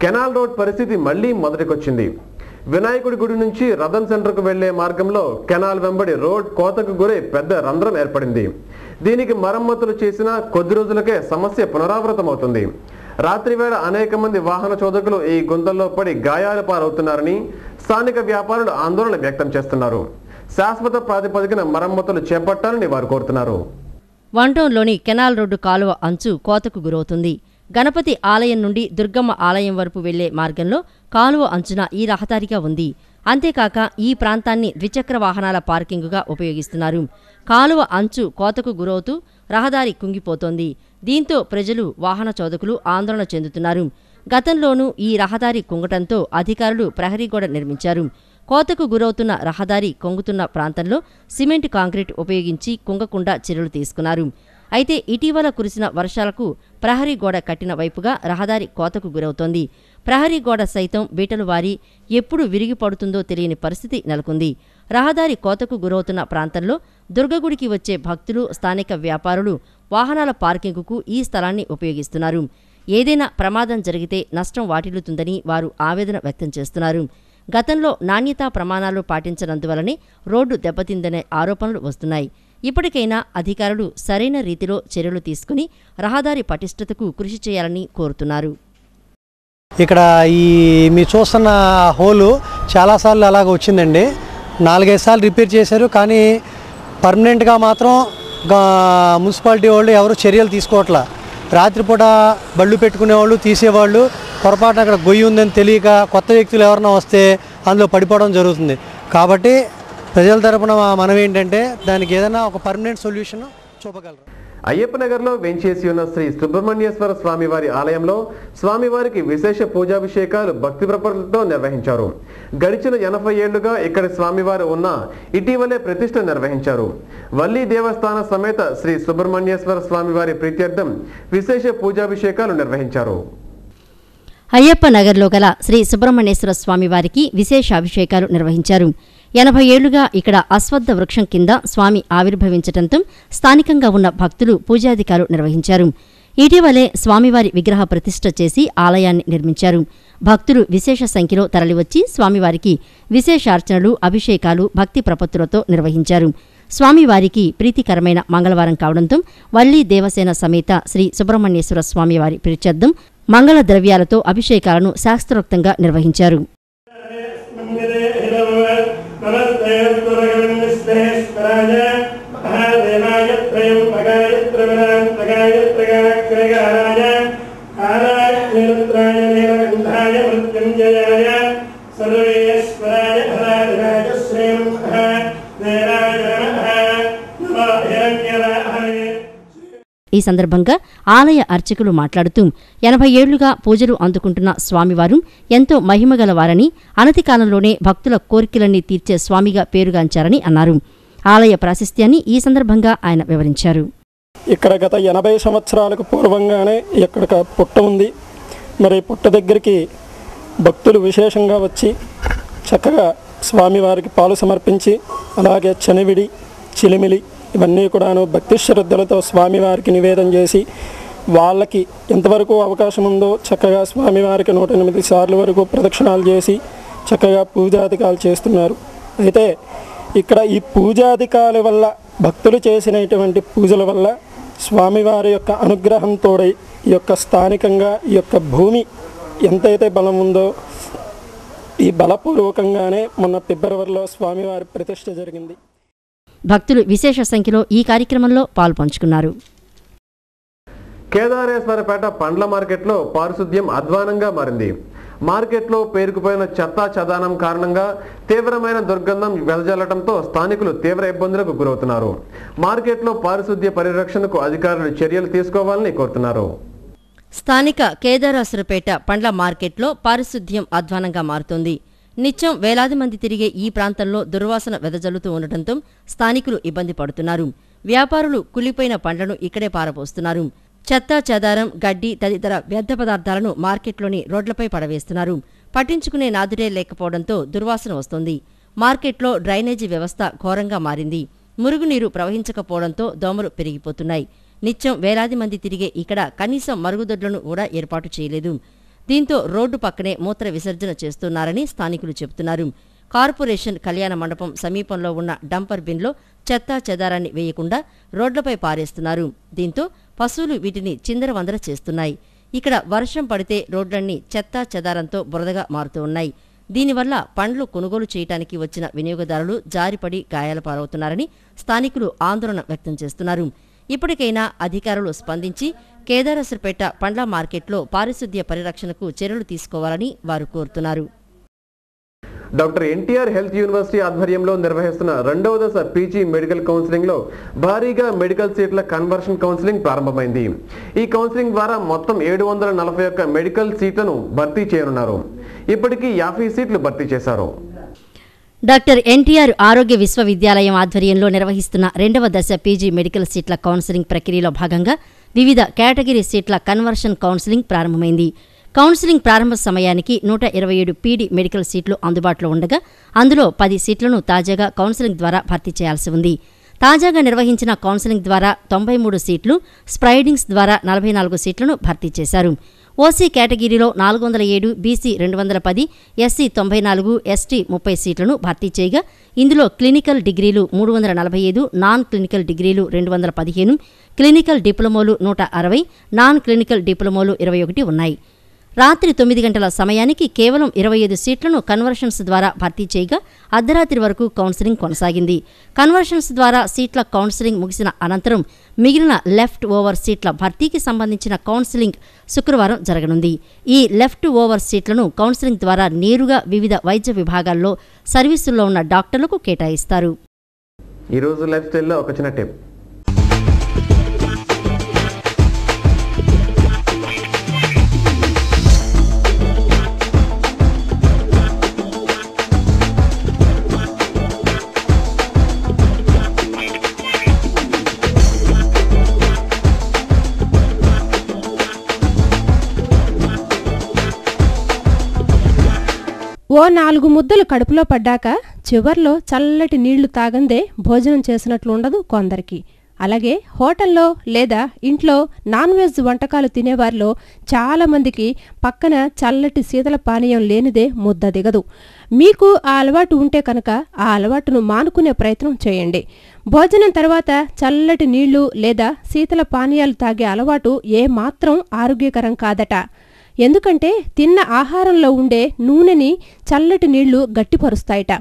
Canal road పరిస్థితి మళ్లీ మొదటికొచ్చింది. వినాయకుడి గుడి నుంచి రథన్ సెంటర్కు వెళ్లే మార్గంలో కెనాల్ వెంబడి రోడ్ కోతకు గురై పెద్ద రంధ్రం ఏర్పడింది. దీనికి మరమ్మతులు చేసిన కొద్ది రోజులకే సమస్య పునరావృతమవుతుంది. రాత్రి వేళ అనేక మంది వాహన చోదకులు ఈ గుంతల్లో పడి గాయాల పాలవుతున్నారని స్థానిక వ్యాపారులు ఆందోళన వ్యక్తం చేస్తున్నారు. శాశ్వత ప్రాతిపదికన మరమ్మతులు చేపట్టాలని వారు కోరుతున్నారు. వంటోన్లోని కెనాల్ రోడ్డు కాలువ అంచు కోతకు గురవుతుంది. గణపతి ఆలయం నుండి దుర్గమ్మ ఆలయం వరకు వెళ్లే మార్గంలో కాలువ అంచున ఈ రహదారిగా ఉంది. అంతేకాక ఈ ప్రాంతాన్ని ద్విచక్ర వాహనాల పార్కింగుగా ఉపయోగిస్తున్నారు. కాలువ అంచు కోతకు గురవుతూ రహదారి కుంగిపోతోంది. దీంతో ప్రజలు వాహన చోదకులు ఆందోళన చెందుతున్నారు. గతంలోనూ ఈ రహదారి కుంగటంతో అధికారులు ప్రహరీ గోడ నిర్మించారు. కోతకు గురవుతున్న రహదారి కొంగుతున్న ప్రాంతంలో సిమెంట్ కాంక్రీట్ ఉపయోగించి కుంగకుండా చర్యలు తీసుకున్నారు. అయితే ఇటీవల కురిసిన వర్షాలకు ప్రహరీ గోడ కట్టిన వైపుగా రహదారి కోతకు గురవుతోంది. ప్రహరీ గోడ సైతం బీటలు వారి ఎప్పుడు విరిగి పడుతుందో తెలియని పరిస్థితి నెలకొంది. రహదారి కోతకు గురవుతున్న ప్రాంతంలో దుర్గగుడికి వచ్చే భక్తులు, స్థానిక వ్యాపారులు వాహనాల పార్కింగుకు ఈ స్థలాన్ని ఉపయోగిస్తున్నారు. ఏదైనా ప్రమాదం జరిగితే నష్టం వాటిల్లుతుందని వారు ఆవేదన వ్యక్తం చేస్తున్నారు. గతంలో నాణ్యతా ప్రమాణాలు పాటించనందువలనే రోడ్డు దెబ్బతిందనే ఆరోపణలు వస్తున్నాయి. ఇప్పటికైనా అధికారులు సరైన రీతిలో చర్యలు తీసుకుని రహదారి పటిష్టతకు కృషి చేయాలని కోరుతున్నారు. ఇక్కడ మీరు చూస్తున్న హోలు చాలాసార్లు అలాగ వచ్చిందండి. 4-5 సార్లు రిపేర్ చేశారు. కానీ పర్మనెంట్గా మాత్రం మున్సిపాలిటీ వాళ్ళు ఎవరు చర్యలు తీసుకోవట్లా. రాత్రిపూట బళ్ళు పెట్టుకునేవాళ్ళు, తీసేవాళ్ళు పొరపాటున అక్కడ గొయ్యి ఉందని తెలియక కొత్త వ్యక్తులు ఎవరైనా వస్తే అందులో పడిపోవడం జరుగుతుంది. కాబట్టి ప్రజల తరపున మనం ఏంటంటే దానికి ఏదైనా ఒక పర్మనెంట్ సొల్యూషన్ చూపగలరు. అయ్యప్ప నగర్లో వెంచేసి ఉన్న శ్రీ సుబ్రహ్మణ్యేశ్వర స్వామివారి ఆలయంలో స్వామివారికి విశేష పూజాభిషేకాలు భక్తి ప్రపత్తులతో నిర్వహించారు. గడిచిన 80 ఏళ్లుగా ఇక్కడ స్వామివారు ఉన్న ఇటీవలే ప్రతిష్ఠ నిర్వహించారు. వల్లి దేవస్థాన సమేత శ్రీ సుబ్రహ్మణ్యేశ్వర స్వామివారి ప్రీత్యర్థం విశేష పూజాభిషేకాలు నిర్వహించారు. అయ్యప్ప నగర్లో గల శ్రీ సుబ్రహ్మణ్యేశ్వర స్వామివారికి విశేష అభిషేకాలు నిర్వహించారు. 80 ఏళ్లుగా ఇక్కడ అశ్వత్థ వృక్షం కింద స్వామి ఆవిర్భవించటంతో స్థానికంగా ఉన్న భక్తులు పూజాధికారులు నిర్వహించారు. ఇటీవలే స్వామివారి విగ్రహ ప్రతిష్ఠ చేసి ఆలయాన్ని నిర్మించారు. భక్తులు విశేష సంఖ్యలో తరలివచ్చి స్వామివారికి విశేషార్చనలు, అభిషేకాలు భక్తి ప్రపత్తులతో నిర్వహించారు. స్వామివారికి ప్రీతికరమైన మంగళవారం కావడంతో వల్లి దేవసేన సమేత శ్రీ సుబ్రహ్మణ్యేశ్వర స్వామివారి ప్రీత్యర్థం మంగళ ద్రవ్యాలతో అభిషేకాలను శాస్త్రోక్తంగా నిర్వహించారు. ఈ సందర్భంగా ఆలయ అర్చకులు మాట్లాడుతూ 80 ఏళ్లుగా పూజలు అందుకుంటున్న స్వామివారు ఎంతో మహిమగలవారని, అనతి కాలంలోనే భక్తుల కోరికలన్నీ తీర్చే స్వామిగా పేరుగాంచారని అన్నారు. ఆలయ ప్రాశస్త్యాన్ని ఈ సందర్భంగా ఆయన వివరించారు. ఇక్కడ గత 80 సంవత్సరాలకు పూర్వంగానే ఇక్కడ పుట్ట ఉంది. మరి పుట్ట దగ్గరికి భక్తులు విశేషంగా వచ్చి చక్కగా స్వామివారికి పాలు సమర్పించి, అలాగే చనివిడి, చిలిమిలి ఇవన్నీ కూడాను భక్తి శ్రద్ధలతో స్వామివారికి నివేదన చేసి, వాళ్ళకి ఎంతవరకు అవకాశం ఉందో చక్కగా స్వామివారికి 108 సార్లు వరకు ప్రదక్షిణాలు చేసి చక్కగా పూజాధికాలు చేస్తున్నారు. అయితే ఇక్కడ ఈ పూజాధికాల వల్ల, భక్తులు చేసినటువంటి పూజల వల్ల స్వామివారి యొక్క అనుగ్రహంతో ఈ యొక్క స్థానికంగా ఈ యొక్క భూమి ఎంతైతే బలం ఉందో ఈ బలపూర్వకంగానే మొన్న ఫిబ్రవరిలో స్వామివారి ప్రతిష్ఠ జరిగింది. భక్తులు విశేష సంఖ్యలో ఈ కార్యక్రమంలో పాల్పంచుకున్నారు. కేదారేశ్వరపేట పండ్ల మార్కెట్లో పారిశుద్ధ్యం అధ్వానంగా మారింది. మార్కెట్లో పేరుకుపోయిన చెత్తా చెదానం కారణంగా తీవ్రమైన దుర్గంధం వెదజల్లడంతో స్థానికులు తీవ్ర ఇబ్బందులకు గురవుతున్నారు. మార్కెట్లో పారిశుద్ధ్య పరిరక్షణకు అధికారులు చర్యలు తీసుకోవాలని కోరుతున్నారు. స్థానిక కేదారేశ్వరపేట పండ్ల మార్కెట్లో పారిశుద్ధ్యం అధ్వానంగా మారుతోంది. నిత్యం వేలాది మంది తిరిగే ఈ ప్రాంతంలో దుర్వాసన వెదజల్లుతూ ఉండటంతో స్థానికులు ఇబ్బంది పడుతున్నారు. వ్యాపారులు కులిపోయిన పండ్లను ఇక్కడే పారబోస్తున్నారు. చెత్తా చెదారం, గడ్డి తదితర వ్యర్థ పదార్థాలను మార్కెట్లోని రోడ్లపై పడవేస్తున్నారు. పట్టించుకునే నాదుడే లేకపోవడంతో దుర్వాసన వస్తోంది. మార్కెట్లో డ్రైనేజీ వ్యవస్థ ఘోరంగా మారింది. మురుగునీరు ప్రవహించకపోవడంతో దోమలు పెరిగిపోతున్నాయి. నిత్యం వేలాది మంది తిరిగే ఇక్కడ కనీసం మరుగుదొడ్లను కూడా ఏర్పాటు చేయలేదు. దీంతో రోడ్డు పక్కనే మూత్ర విసర్జన చేస్తున్నారని స్థానికులు చెబుతున్నారు. కార్పొరేషన్ కళ్యాణ మండపం సమీపంలో ఉన్న డంపర్ బిన్లో చెత్తా చెదారాన్ని వేయకుండా రోడ్లపై పారేస్తున్నారు. దీంతో పశువులు వీటిని చిందరవందర చేస్తున్నాయి. ఇక్కడ వర్షం పడితే రోడ్లన్నీ చెత్తా చెదారంతో బురదగా మారుతూ ఉన్నాయి. దీనివల్ల పండ్లు కొనుగోలు చేయడానికి వచ్చిన వినియోగదారులు జారిపడి గాయాల పాలవుతున్నారని స్థానికులు ఆందోళన వ్యక్తం చేస్తున్నారు. ఇప్పటికైనా అధికారులు స్పందించి కేదారేశ్వరపేట పండ్ల మార్కెట్లో పారిశుద్ధ్య పరిరక్షణకు చర్యలు తీసుకోవాలని వారు కోరుతున్నారు. డాక్టర్ ఎన్టీఆర్ హెల్త్ యూనివర్సిటీ ఆధ్వర్యంలో నిర్వహిస్తున్న 2వ దశ పీజీ మెడికల్ కౌన్సిలింగ్ లో భారీగా మెడికల్ సీట్ల కన్వర్షన్ కౌన్సిలింగ్ ప్రారంభమైంది. ఈ కౌన్సిలింగ్ ద్వారా మొత్తం 741 మెడికల్ సీట్లను భర్తీ చేయనున్నారు. ఇప్పటికీ 50 సీట్లు భర్తీ చేశారు. డాక్టర్ ఎన్టీఆర్ ఆరోగ్య విశ్వవిద్యాలయం ఆధ్వర్యంలో నిర్వహిస్తున్న 2వ దశ పీజీ మెడికల్ సీట్ల కౌన్సిలింగ్ ప్రక్రియలో భాగంగా వివిధ కేటగిరీ సీట్ల కన్వర్షన్ కౌన్సిలింగ్ ప్రారంభమైంది. కౌన్సిలింగ్ ప్రారంభ సమయానికి 127 పీడీ మెడికల్ సీట్లు అందుబాటులో ఉండగా అందులో 10 సీట్లను తాజాగా కౌన్సిలింగ్ ద్వారా భర్తీ చేయాల్సి ఉంది. తాజాగా నిర్వహించిన కౌన్సిలింగ్ ద్వారా 93 సీట్లు, స్ప్రైడింగ్స్ ద్వారా 44 సీట్లను భర్తీ చేశారు. ఓసీ కేటగిరీలో 407, బీసీ 210, ఎస్సీ 94, ఎస్టీ 30 సీట్లను భర్తీ చేయగా ఇందులో క్లినికల్ డిగ్రీలు 345, నాన్ క్లినికల్ డిగ్రీలు 215, క్లినికల్ డిప్లొమాలు 160, నాన్ క్లినికల్ డిప్లొమాలు 21 ఉన్నాయి. రాత్రి 9 గంటల సమయానికి కేవలం 25 సీట్లను కన్వర్షన్స్ ద్వారా భర్తీ చేయగా అర్ధరాత్రి వరకు కౌన్సిలింగ్ కొనసాగింది. కన్వర్షన్స్ ద్వారా సీట్ల కౌన్సిలింగ్ ముగిసిన అనంతరం మిగిలిన లెఫ్ట్ ఓవర్ సీట్ల భర్తీకి సంబంధించిన కౌన్సిలింగ్ శుక్రవారం జరగనుంది. ఈ లెఫ్ట్ ఓవర్ సీట్లను కౌన్సిలింగ్ ద్వారా నేరుగా వివిధ వైద్య విభాగాల్లో సర్వీసుల్లో ఉన్న డాక్టర్లకు కేటాయిస్తారు. ఈరోజు లైఫ్ స్టైల్లో ఒక చిన్న టిప్. ఓ 4 ముద్దలు కడుపులో పడ్డాక చివర్లో చల్లటి నీళ్లు తాగందే భోజనం చేసినట్లు ఉండదు కొందరికి. అలాగే హోటల్లో లేదా ఇంట్లో నాన్ వెజ్ వంటకాలు తినేవారిలో చాలామందికి పక్కన చల్లటి శీతల పానీయం లేనిదే ముద్ద దిగదు. మీకు ఆ అలవాటు ఉంటే కనుక ఆ అలవాటును మానుకునే ప్రయత్నం చేయండి. భోజనం తర్వాత చల్లటి నీళ్లు లేదా శీతల పానీయాలు తాగే అలవాటు ఏమాత్రం ఆరోగ్యకరం కాదట. ఎందుకంటే తిన్న ఆహారంలో ఉండే నూనెని చల్లటి నీళ్లు గట్టిపరుస్తాయట.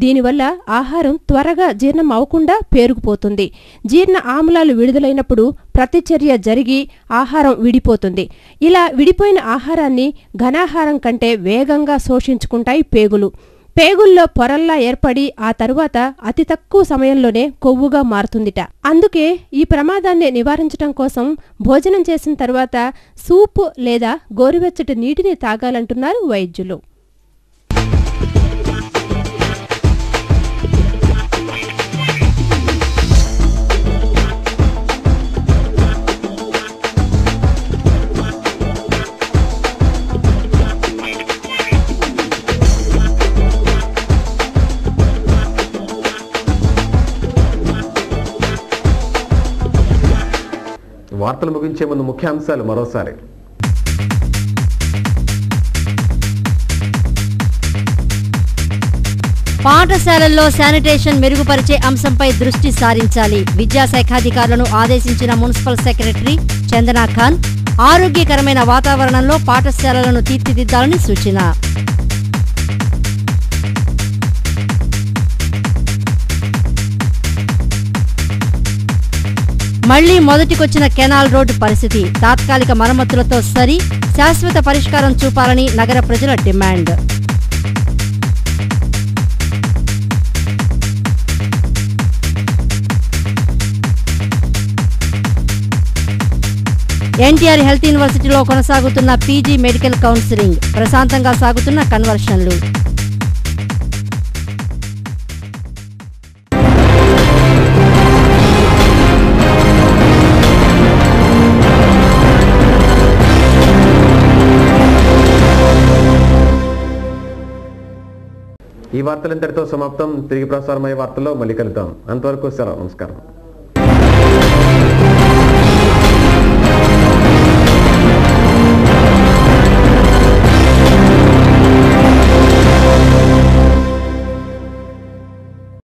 దీనివల్ల ఆహారం త్వరగా జీర్ణం అవ్వకుండా పేరుకుపోతుంది. జీర్ణ ఆమ్లాలు విడుదలైనప్పుడు ప్రతిచర్య జరిగి ఆహారం విడిపోతుంది. ఇలా విడిపోయిన ఆహారాన్ని ఘనాహారం కంటే వేగంగా శోషించుకుంటాయి పేగులు. పేగుల్లో పొరల్లా ఏర్పడి ఆ తరువాత అతి తక్కువ సమయంలోనే కొవ్వుగా మారుతుందిట. అందుకే ఈ ప్రమాదాన్ని నివారించడం కోసం భోజనం చేసిన తర్వాత సూప్ లేదా గోరువెచ్చటి నీటిని తాగాలంటున్నారు వైద్యులు. వార్తలు ముగించే ముందు ముఖ్యాంశాలు మరోసారి. పాఠశాలల్లో శానిటేషన్ మెరుగుపరిచే అంశంపై దృష్టి సారించాలి. విద్యాశాఖాధికారులను ఆదేశించిన మున్సిపల్ సెక్రటరీ చందనా ఖాన్. ఆరోగ్యకరమైన వాతావరణంలో పాఠశాలలను తీర్చిదిద్దాలని సూచన. మళ్లీ మొదటికొచ్చిన కెనాల్ రోడ్డు పరిస్థితి. తాత్కాలిక మరమ్మతులతో సరి, శాశ్వత పరిష్కారం చూపాలని నగర ప్రజల డిమాండ్. ఎన్టీఆర్ హెల్త్ యూనివర్సిటీలో కొనసాగుతున్న పీజీ మెడికల్ కౌన్సిలింగ్. ప్రశాంతంగా సాగుతున్న కన్వర్షన్లు. ఈ వార్తలు ఇంతటితో సమాప్తం. తిరిగి ప్రసారమయ్యే వార్తల్లో మళ్ళీ కలుద్దాం. అంతవరకు సెలవు. నమస్కారం.